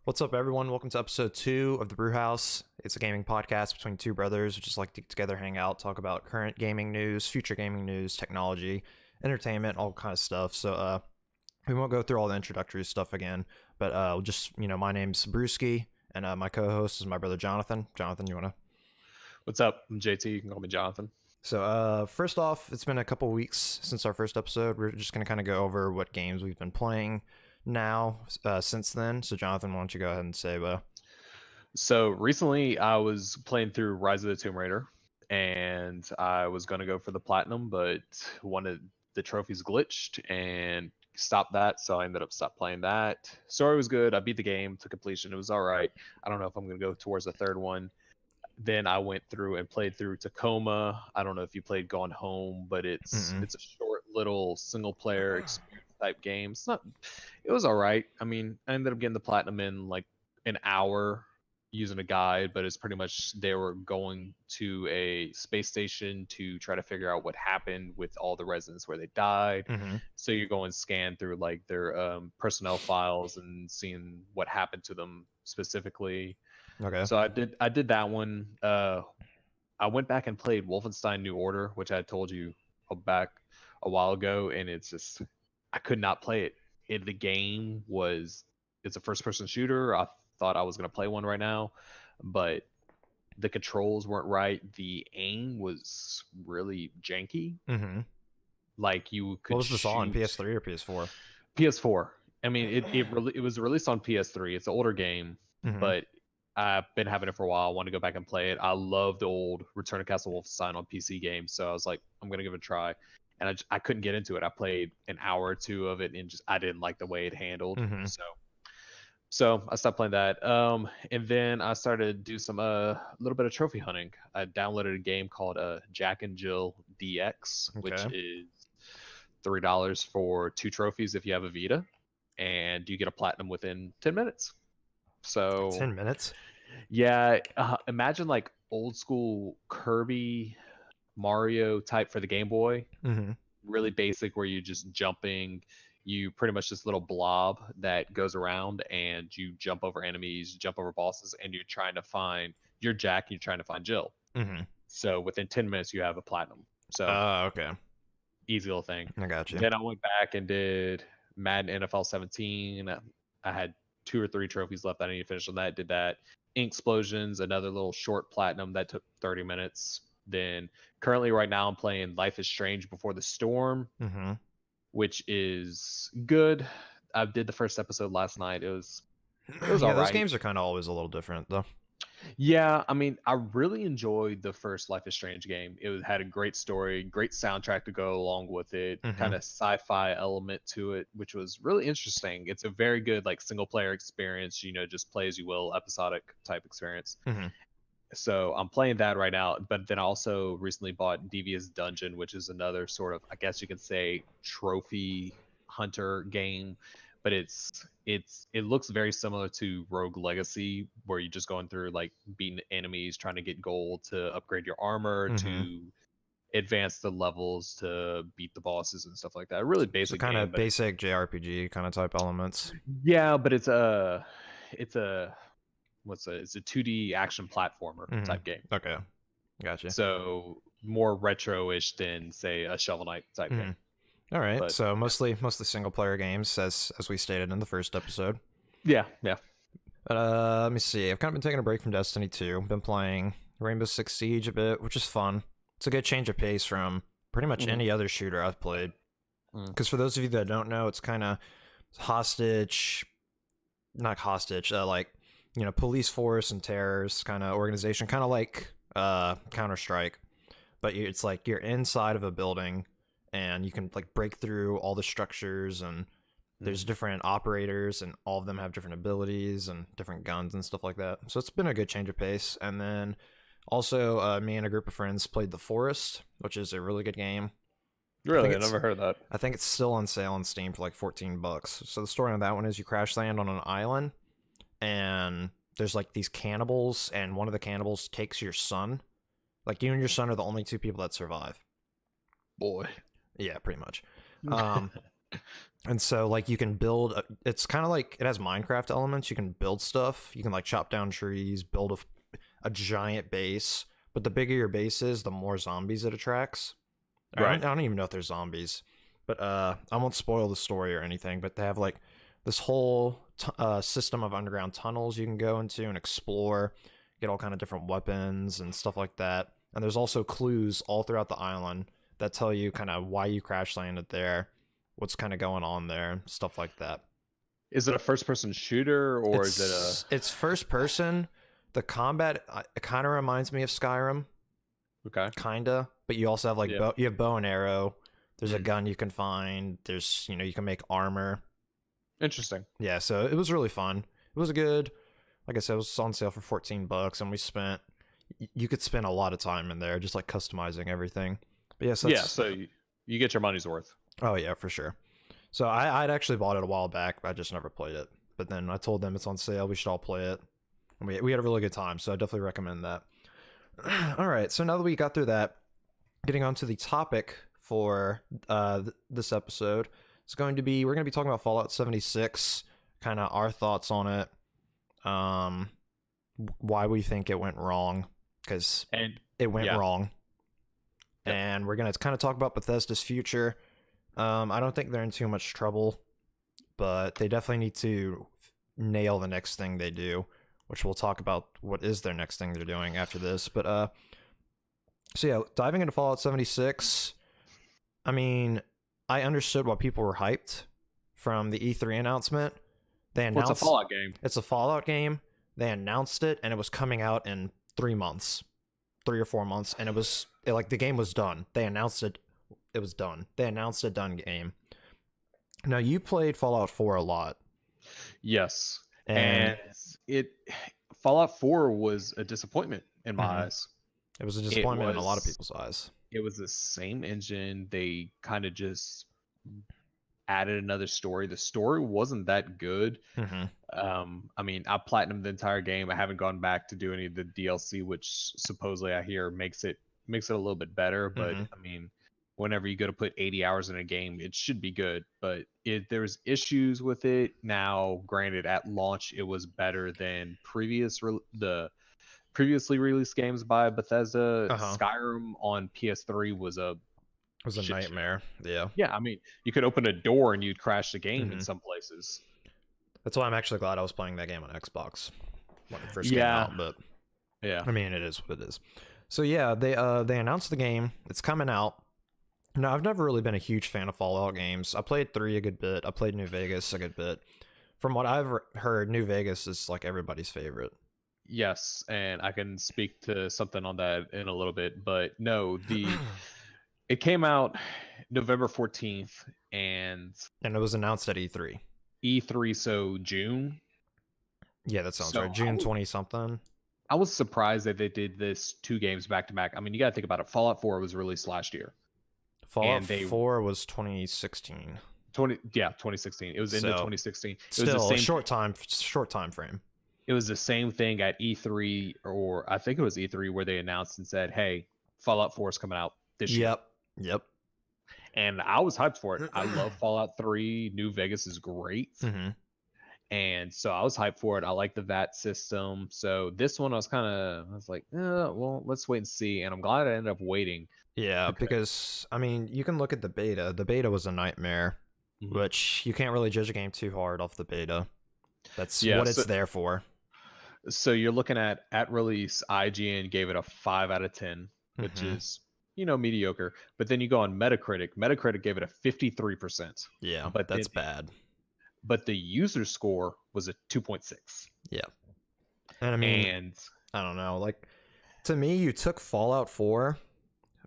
What's up, everyone? Welcome to episode 2 of the Brewhouse. It's a gaming podcast between two brothers who just like to get together, hang out, talk about current gaming news, future gaming news, technology, entertainment, all kind of stuff. So, we won't go through all the introductory stuff again, but my name's Brewski, and my co-host is my brother Jonathan. Jonathan, you wanna? What's up? I'm JT. You can call me Jonathan. So, first off, it's been a couple weeks since our first episode. We're just gonna kind of go over what games we've been playing now since then. So, Jonathan, why don't you go ahead and say, So recently I was playing through Rise of the Tomb Raider and I was going to go for the platinum, but one of the trophies glitched and stopped that. So I ended up stop playing that. Story was good. I beat the game to completion. It was all right. I don't know if I'm going to go towards the third one. Then I went through and played through Tacoma. I don't know if you played Gone Home, but it's Mm-mm. it's a short little single player experience type game. It's not. It was all right. I mean, I ended up getting the platinum in like an hour using a guide, but it's pretty much they were going to a space station to try to figure out what happened with all the residents where they died. Mm-hmm. So you're going scan through like their personnel files and seeing what happened to them specifically. Okay. So I did that one. I went back and played Wolfenstein New Order, which I told you back a while ago, and it's just I could not play it. The game was it's a first person shooter. I thought I was gonna play one right now, but the controls weren't right. The aim was really janky. Mm-hmm. Like you What could was this on? shoot PS3 or PS4? PS4. I mean, it was released on PS3. It's an older game, Mm-hmm. but I've been having it for a while. I want to go back and play it. I love the old Return to Castle Wolfenstein on PC games, so I was like, I'm gonna give it a try. And I couldn't get into it. I played an hour or two of it, and just I didn't like the way it handled. Mm-hmm. So I stopped playing that. And then I started to do some little bit of trophy hunting. I downloaded a game called Jack and Jill DX, which Okay. is $3 for 2 trophies if you have a Vita, and you get a platinum within 10 minutes. So 10 minutes? yeah, imagine like old school Kirby, Mario type for the Game Boy. Mm-hmm. Really basic, where you're just jumping. You pretty much this little blob that goes around, and you jump over enemies, jump over bosses, and you're trying to find your Jack. And you're trying to find Jill. Mm-hmm. So within 10 minutes, you have a platinum. So Okay. easy little thing. I got you. Then I went back and did Madden NFL 17. I had 2 or 3 trophies left. I need to finish on that. Did that. Ink Explosions, another little short platinum that took 30 minutes. Then currently right now I'm playing Life is Strange Before the Storm, Mm-hmm. which is good. I did the first episode last night. It was Yeah, all those right. games are kind of always a little different, though. Yeah, I mean, I really enjoyed the first Life is Strange game. Had a great story, great soundtrack to go along with it, Mhm. kind of sci-fi element to it, which was really interesting. It's a very good like single player experience, just play as you will, episodic type experience. Mm-hmm. So I'm playing that right now, but then I also recently bought Devious Dungeon, which is another sort of, I guess you could say, trophy hunter game, but it looks very similar to Rogue Legacy, where you're just going through like beating enemies, trying to get gold to upgrade your armor, Mm-hmm. to advance the levels, to beat the bosses and stuff like that. A really So basic kind game, of but basic JRPG kind of type elements. yeah, but it's a it's a 2D action platformer Mm-hmm. type game. Okay. Gotcha. So more retro-ish than say a Shovel Knight type Mm-hmm. game. All right. But So mostly single player games, as we stated in the first episode. yeah. Let me see. I've kind of been taking a break from Destiny 2. Been playing Rainbow Six Siege a bit, which is fun. It's a good change of pace from pretty much any other shooter I've played. Because for those of you that don't know, it's kind of hostage, not hostage, police force and terrorist kind of organization, kind of like Counter-Strike. But it's like you're inside of a building and you can like break through all the structures, and there's different operators and all of them have different abilities and different guns and stuff like that. So it's been a good change of pace. And then also me and a group of friends played The Forest, which is a really good game. Really, I never heard that. I think it's still on sale on Steam for like $14. So the story on that one is you crash land on an island, and there's like these cannibals, and one of the cannibals takes your son. Like you and your son are the only two people that survive. Boy. Yeah, pretty much. Um, And so like you can build it's kind of like it has Minecraft elements. You can build stuff. You can like chop down trees, build a giant base. But the bigger your base is, the more zombies it attracts. Right. I don't even know if there's zombies. But I won't spoil the story or anything, but they have like this whole system of underground tunnels you can go into and explore, get all kind of different weapons and stuff like that. And there's also clues all throughout the island that tell you kind of why you crash landed there, what's kind of going on there, stuff like that. Is it a first-person shooter or is it It's first person. The combat it kind of reminds me of Skyrim, okay? kinda, but you also have like Yeah. you have bow and arrow. There's a gun you can find. There's you can make armor. Interesting. Yeah, so it was really fun. It was good. Like I said, it was on sale for $14, and we spent. You could spend a lot of time in there, just like customizing everything. But yes, Yeah, so you get your money's worth. Oh yeah, for sure. So I'd actually bought it a while back, but I just never played it. But then I told them it's on sale. We should all play it. And we had a really good time, so I definitely recommend that. All right, so now that we got through that, getting on to the topic for this episode, it's going to be we're going to be talking about Fallout 76, kind of our thoughts on it, why we think it went wrong, because it went wrong, and we're going to kind of talk about Bethesda's future. I don't think they're in too much trouble, but they definitely need to nail the next thing they do, which we'll talk about what is their next thing they're doing after this. But so yeah, diving into Fallout 76, I mean, I understood why people were hyped from the E3 announcement. They announced it's a Fallout game. It's a Fallout game. They announced it, and it was coming out in 3 months, 3 or 4 months, and like the game was done. They announced it. It was done. They announced a done game. Now you played Fallout 4 a lot. Yes, and Fallout 4 was a disappointment in my eyes. It was a disappointment in a lot of people's eyes. It was the same engine. They kind of just added another story. The story wasn't that good. I mean, I platinumed the entire game. I haven't gone back to do any of the DLC, which supposedly I hear makes it a little bit better. But I mean, whenever you go to put 80 hours in a game, it should be good. But there's issues with it. Now, granted, at launch, it was better than the previously released games by Bethesda. Skyrim on PS3 was a nightmare. Yeah. I mean, you could open a door and you'd crash the game in some places. That's why I'm actually glad I was playing that game on Xbox when it first came out. But yeah, I mean, it is what it is. So yeah, they announced the game. It's coming out. Now, I've never really been a huge fan of Fallout games. I played 3 a good bit. I played New Vegas a good bit. From what I've heard, New Vegas is like everybody's favorite. Yes, and I can speak to something on that in a little bit. But no, it came out November 14th, and it was announced at E3. E3, so June. Yeah, that sounds right. June 20-something. I was surprised that they did this 2 games back to back. I mean, you got to think about it. Fallout 4 was released last year. Fallout 4 was 2016. 2016. It was into 2016. Still it was the same, short time frame. It was the same thing at E3, or I think it was E3, where they announced and said, "Hey, Fallout 4 is coming out this year." Yep. And I was hyped for it. I love Fallout 3. New Vegas is great. And so I was hyped for it. I like the VAT system. So this one I was like, well, let's wait and see. And I'm glad I ended up waiting. Yeah, because I mean, you can look at the beta. The beta was a nightmare, which you can't really judge a game too hard off the beta. That's what it's there for. So you're looking at release, IGN gave it a 5 out of 10, which is, mediocre. But then you go on Metacritic. Metacritic gave it a 53%. Yeah, but that's bad. But the user score was a 2.6. Yeah. And I mean, I don't know. Like, to me, you took Fallout 4,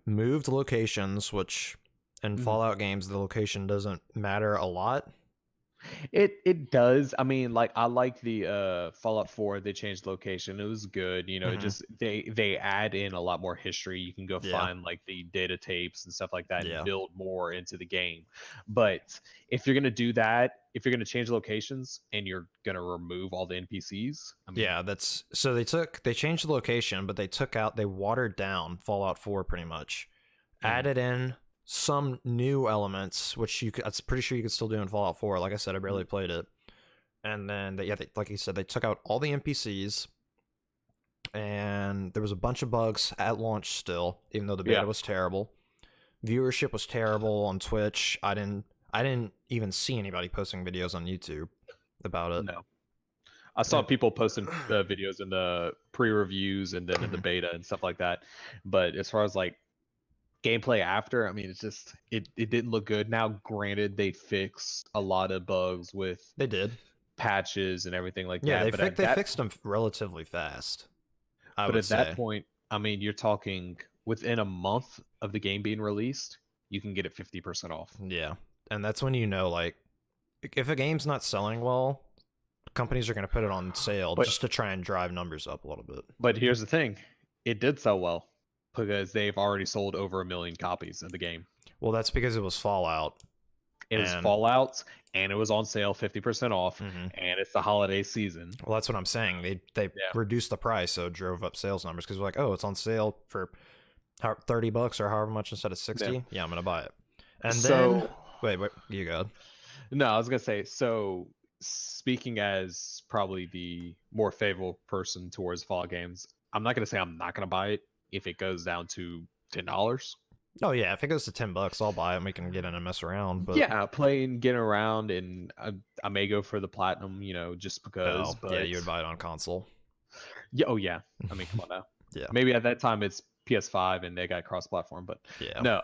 moved locations, which in Fallout games, the location doesn't matter a lot. It does. I mean, like, I like the Fallout 4. They changed location. It was good. It just they add in a lot more history. You can go find like the data tapes and stuff like that and build more into the game. But if you're gonna do that, if you're gonna change locations and you're gonna remove all the NPCs, I mean, that's so they changed the location, but they watered down Fallout 4 pretty much. Added in some new elements, which I'm pretty sure you could still do in Fallout 4. Like I said, I barely played it. And then, like you said, they took out all the NPCs, and there was a bunch of bugs at launch still, even though the beta was terrible. Viewership was terrible on Twitch. I didn't even see anybody posting videos on YouTube about it. No. I saw people posting videos in the pre-reviews and then in the beta and stuff like that. But as far as like gameplay after, I mean, it's just it didn't look good. Now, granted, they fixed a lot of bugs with They did. patches and everything like Yeah, that. they fixed them relatively fast. But at that point, I mean, you're talking within a month of the game being released, you can get it 50% off. Yeah, and that's when you know, like, if a game's not selling well, companies are going to put it on sale just to try and drive numbers up a little bit. But here's the thing, it did sell well because they've already sold over 1 million copies of the game. Well, that's because it was Fallout. It was Fallout, and it was on sale 50% off, and it's the holiday season. Well, that's what I'm saying. They reduced the price, so it drove up sales numbers because we're like, oh, it's on sale for $30 or however much instead of 60. Yeah, I'm gonna buy it. And so, then wait, you go. No, I was gonna say, so speaking as probably the more favorable person towards Fallout games, I'm not gonna say I'm not gonna buy it if it goes down to $10. Oh yeah, if it goes to $10, I'll buy it and we can get in and mess around. But yeah, playing, getting around, and I may go for the platinum, just because. But yeah, you would buy it on console. Yeah. Oh yeah. I mean, come on now. Yeah. Maybe at that time it's PS5 and they got cross-platform, but yeah. No.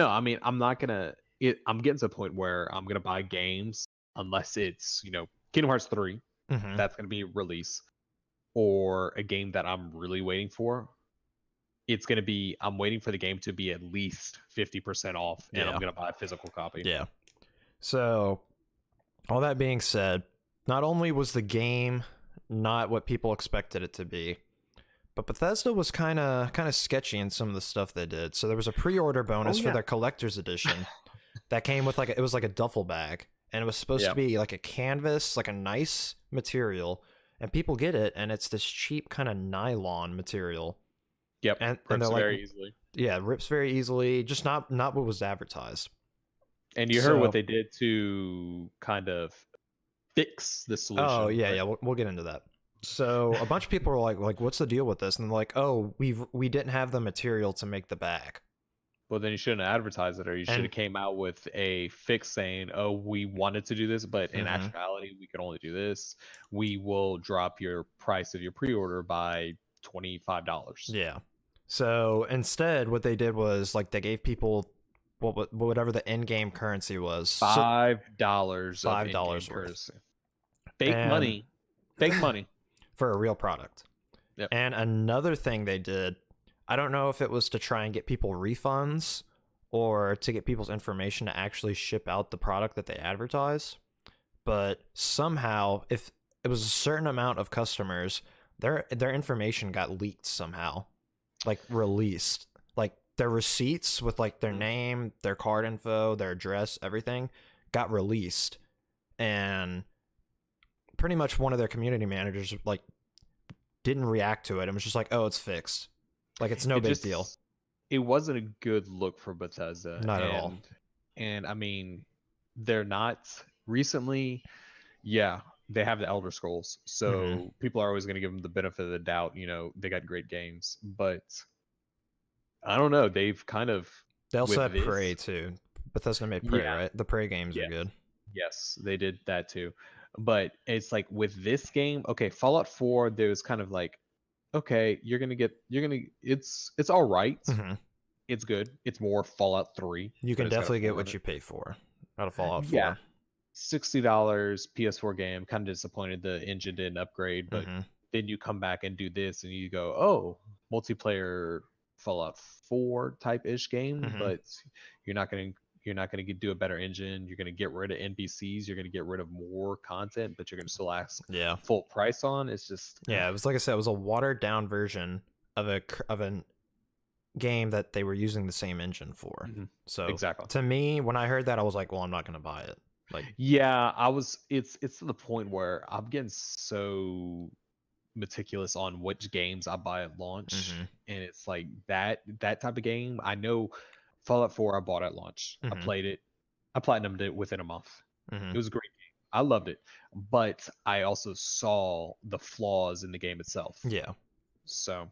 I mean, I'm not gonna. I'm getting to a point where I'm gonna buy games unless it's Kingdom Hearts 3. That's gonna be released, or a game that I'm really waiting for. It's going to be, I'm waiting for the game to be at least 50% off, and I'm going to buy a physical copy. Yeah. So, all that being said, not only was the game not what people expected it to be, but Bethesda was kind of sketchy in some of the stuff they did. So there was a pre-order bonus for their collector's edition that came with it was like a duffel bag, and it was supposed to be like a canvas, like a nice material, and people get it, and it's this cheap kind of nylon material. Yep, and rips very easily. Yeah, rips very easily. Just not what was advertised. And you heard what they did to kind of fix the solution. Oh yeah, we'll get into that. So a bunch of people were like, what's the deal with this? And they're like, oh, we didn't have the material to make the bag. Well, then you shouldn't have advertised it, or you should have came out with a fix saying, oh, we wanted to do this, but in actuality, we could only do this. We will drop your price of your pre-order by $25. Yeah. So instead, what they did was like they gave people whatever the in-game currency was. $5. $5 worth. Fake money for a real product. Yep. And another thing they did, I don't know if it was to try and get people refunds or to get people's information to actually ship out the product that they advertise, but somehow, if it was a certain amount of customers, their information got leaked somehow, like released, like their receipts with like their name, their card info, their address, everything got released, and pretty much one of their community managers like didn't react to it and was just like, oh, it's fixed, like it's no big deal. It wasn't a good look for Bethesda, not at all. And I mean, they're not recently. Yeah, they have the Elder Scrolls, so people are always going to give them the benefit of the doubt. They got great games, but I don't know. They also had Prey too. Bethesda made Prey, right? The Prey games are good. Yes, they did that too. But it's like with this game, okay, Fallout 4, there was kind of like, okay, it's all right. It's good. It's more Fallout 3. You can definitely get what you pay for out of Fallout 4. Yeah. $60 PS4 game. Kind of disappointed the engine didn't upgrade, but then you come back and do this and you go, oh, multiplayer Fallout 4 type ish game, but you're not going to do a better engine. You're going to get rid of NPCs. You're going to get rid of more content, but you're going to still ask full price on. It's just it was like I said, it was a watered down version of a game that they were using the same engine for. So exactly, to me, when I heard that, I was like, well, I'm not going to buy it. Like, yeah, I was. It's to the point where I'm getting so meticulous on which games I buy at launch, and it's like that type of game. I know Fallout 4 I bought at launch. I Mhm. played it. I platinumed it within a month. Mhm. It was a great game. I loved it. But I also saw the flaws in the game itself. Yeah. So,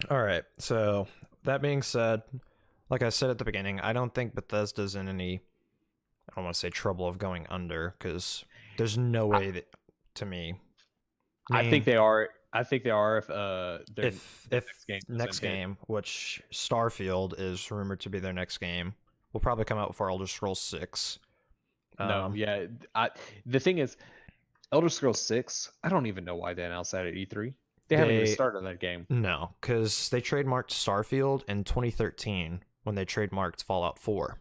All right. So that being said, like I said at the beginning, I don't think Bethesda's in any, I don't want to say trouble of going under, because there's no I, way that, to me. I think they are. I think they are if their if next game next doesn't hit. game, which Starfield is rumored to be their next game, will probably come out before Elder Scrolls 6. No, yeah. The thing is, Elder Scrolls 6, I don't even know why they announced that at E3. They haven't even started that game. No, because they trademarked Starfield in 2013 when they trademarked Fallout 4.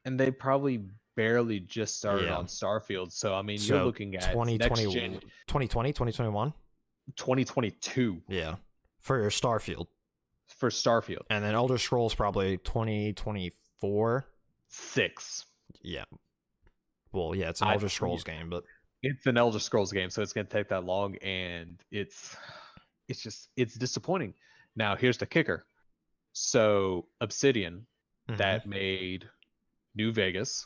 And they probably barely just started Yeah. on Starfield. So, I mean, So you're looking at 2020, next gen 2020, 2021? 2022 Yeah. For Starfield. for Starfield. And then Elder Scrolls probably 2024. 6. Yeah. Well, yeah, it's an Elder Scrolls game, but It's an Elder Scrolls game, so it's going to take that long, and it's disappointing. Now, here's the kicker. So, Obsidian, that made New Vegas,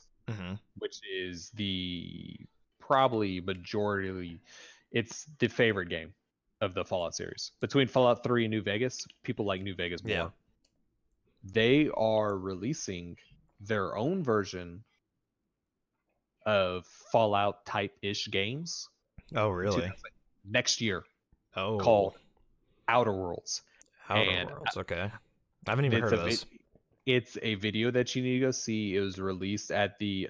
which is the probably majority, it's the favorite game of the Fallout series. Between Fallout 3 and New Vegas, people like New Vegas more. Yeah. They are releasing their own version of Fallout type-ish games. Oh, really? Next year. Oh. Called Outer Worlds. Outer Worlds, okay. I haven't even heard of this. It's a video that you need to go see. It was released at the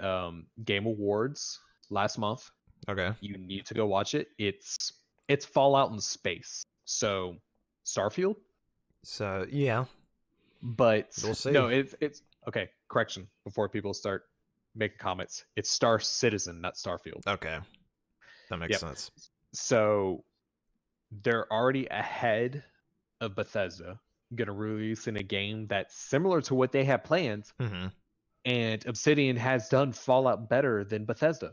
Game Awards last month. Okay. You need to go watch it. It's Fallout in space. So Starfield? So, yeah. But we'll see. No, it's okay, correction before people start making comments. It's Star Citizen, not Starfield. Okay. That makes sense. So they're already ahead of Bethesda, going to release in a game that's similar to what they have planned. And Obsidian has done Fallout better than Bethesda.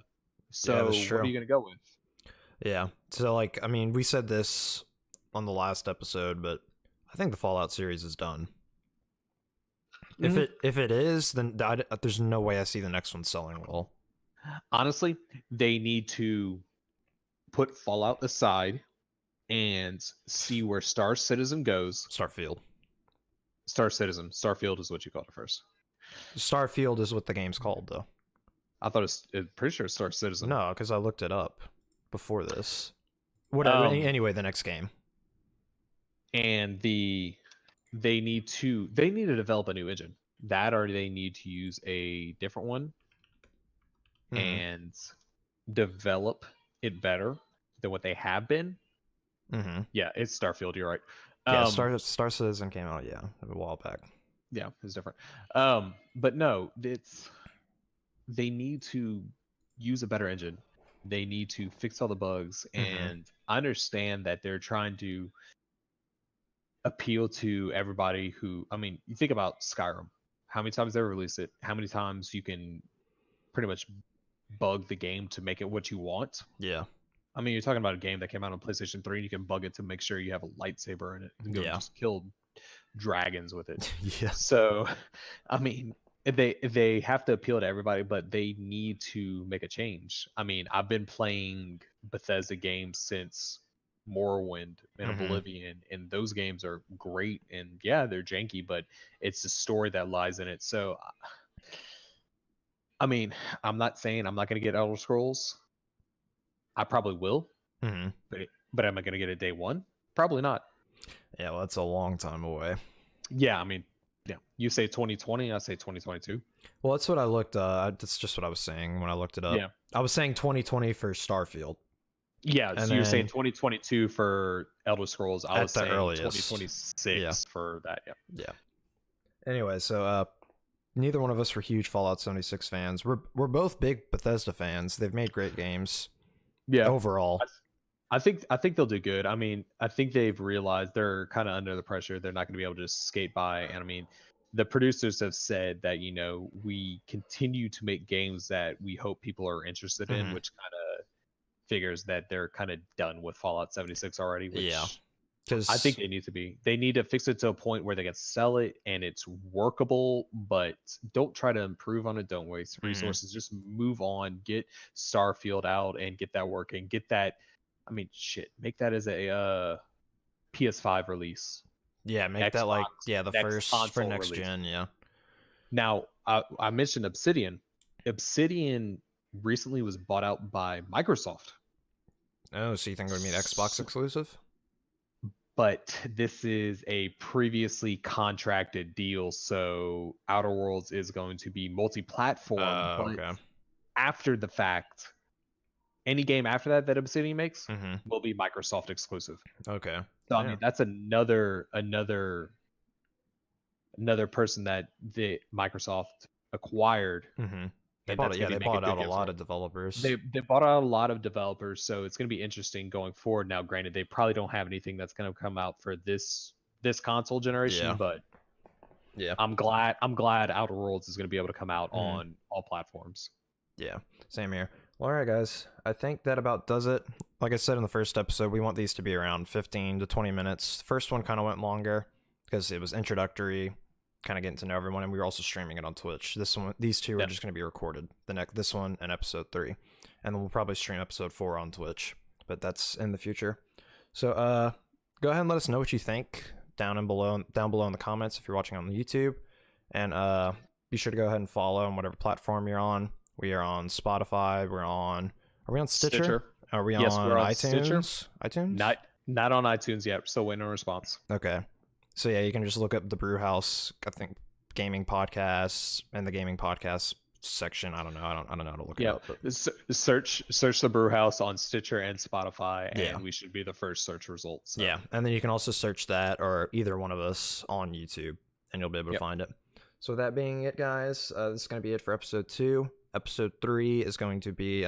So what are you going to go with? Yeah. So, like, I mean, we said this on the last episode, but I think the Fallout series is done. If it is, then there's no way I see the next one selling well. Honestly, they need to put Fallout aside and see where Star Citizen goes. Starfield. Star Citizen. Starfield is what you called it first. Starfield is what the game's called, though. I thought it's pretty sure it's Star Citizen. No, because I looked it up before this. Anyway, the next game. And they need to develop a new engine. That, or they need to use a different one and develop it better than what they have been. Yeah, it's Starfield. You're right. Yeah, Star Citizen came out a while back. Yeah, it's different. But no, they need to use a better engine. They need to fix all the bugs, and I understand that they're trying to appeal to everybody who, I mean, you think about Skyrim. How many times they release it? How many times you can pretty much bug the game to make it what you want? Yeah. I mean, you're talking about a game that came out on PlayStation 3, and you can bug it to make sure you have a lightsaber in it and go just kill dragons with it. Yeah. So, I mean, they have to appeal to everybody, but they need to make a change. I mean, I've been playing Bethesda games since Morrowind and Oblivion, and those games are great, and yeah, they're janky, but it's the story that lies in it. So, I mean, I'm not saying I'm not going to get Elder Scrolls. I probably will, but am I going to get it day one? Probably not. Yeah, well, that's a long time away. Yeah, I mean, yeah. You say 2020, I say 2022. Well, that's what I looked. That's just what I was saying when I looked it up. Yeah, I was saying 2020 for Starfield. Yeah, and so you're saying 2022 for Elder Scrolls. I was saying earliest. 2026 for that. Yeah. Yeah. Anyway, so neither one of us were huge Fallout 76 fans. We're both big Bethesda fans. They've made great games. Yeah. Overall, I think they'll do good. I mean, I think they've realized they're kind of under the pressure. They're not going to be able to just skate by. And I mean, the producers have said that, you know, we continue to make games that we hope people are interested in, which kind of figures that they're kind of done with Fallout 76 already. Which, Because I think they need to be. They need to fix it to a point where they can sell it and it's workable, but don't try to improve on it. Don't waste resources. Just move on. Get Starfield out and get that working. Get that. I mean, shit. Make that as a PS5 release. yeah, make that like the next first for console next release. gen. Yeah. Now, I mentioned Obsidian. Obsidian recently was bought out by Microsoft. Oh, so you think it would be an Xbox exclusive? But this is a previously contracted deal, so Outer Worlds is going to be multi-platform. But Okay. after the fact, any game after that that Obsidian makes Mm-hmm. will be Microsoft exclusive. Okay. So I Yeah. mean, that's another person that the Microsoft acquired. Mm-hmm. They And bought that's it. gonna Yeah, be they making bought a out big a lot difference. of developers. They bought out a lot of developers, so it's going to be interesting going forward. Now, granted, they probably don't have anything that's going to come out for this console generation, Yeah. but Yeah. I'm glad Outer Worlds is going to be able to come out on all platforms. Yeah. Same here. Well, all right, guys. I think that about does it. Like I said in the first episode, we want these to be around 15 to 20 minutes. The first one kind of went longer because it was introductory, kind of getting to know everyone, and we were also streaming it on Twitch. These two are just going to be recorded. This one and episode 3, and then we'll probably stream episode 4 on Twitch, but that's in the future. So go ahead and let us know what you think down below in the comments if you're watching on YouTube, and be sure to go ahead and follow on whatever platform you're on. We are on Spotify. Are we on Stitcher? Are we Yes, on we're on iTunes? Stitcher. iTunes? Not on iTunes yet. Still waiting on a response. Okay. So yeah, you can just look up the Brewhouse, I think, gaming podcasts and the gaming podcast section. I don't know. I don't know how to look it up. But... Search the Brewhouse on Stitcher and Spotify, and Yeah. we should be the first search result. So. Yeah, and then you can also search that or either one of us on YouTube, and you'll be able to find it. So with that being it, guys, this is going to be it for episode 2. Episode 3 is going to be,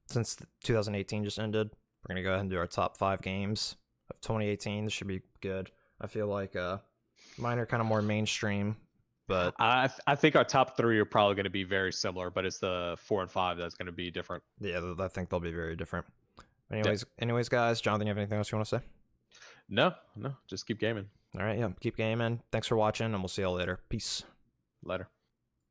since 2018 just ended, we're going to go ahead and do our top 5 games of 2018. This should be good. I feel like mine are kind of more mainstream, but I think our top 3 are probably going to be very similar, but it's the 4 and 5 that's going to be different. Yeah, I think they'll be very different. Anyways, guys, Jonathan, you have anything else you want to say? No, just keep gaming. All right, yeah, keep gaming. Thanks for watching, and we'll see y'all later. Peace. Later.